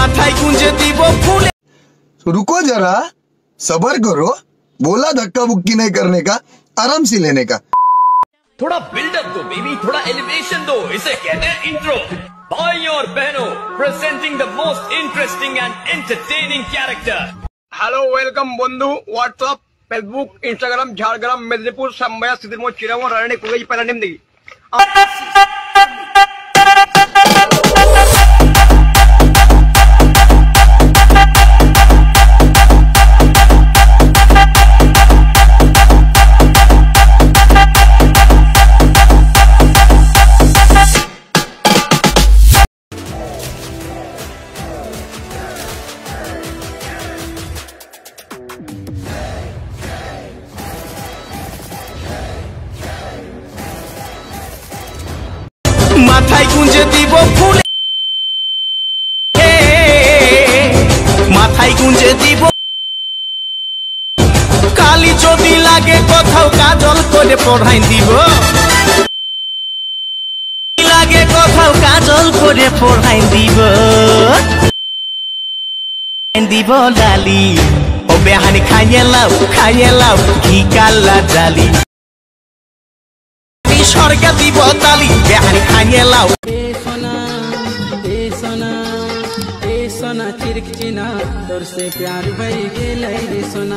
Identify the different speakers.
Speaker 1: माथाय गुंजे दीबो फूले।
Speaker 2: रुको जरा, सबर करो। बोला धक्का बुक्की नहीं करने का, आराम से लेने का।
Speaker 3: थोड़ा बिल्डअप दो बेबी, थोड़ा एलिवेशन दो, इसे कहते हैं इंट्रो। भाई और बहनों, presenting the most interesting and entertaining character.
Speaker 4: Hello welcome बंधु, WhatsApp, Facebook, Instagram, Jhargram, Medinipur, संबया, सिद्धिमोह, चिरामोह, रानी, कुगई, पैरानिम दी।
Speaker 1: माथाय गुंजे दीबो फूले, माथाय गुंजे दीबो। काली जदि लागे कोथाओ काजल करे पढ़ाई दिबो, लागे कोथाओ काजल करे पढ़ाई दिबो। दिबो लाली ओ बेहानी खाइए लाओ घी काला जाली। स्वर्ग दीब ताली बेहानी खाइए लाओ।
Speaker 5: सोना चिरक चिना तोर से प्यार भई गेलै रे सोना।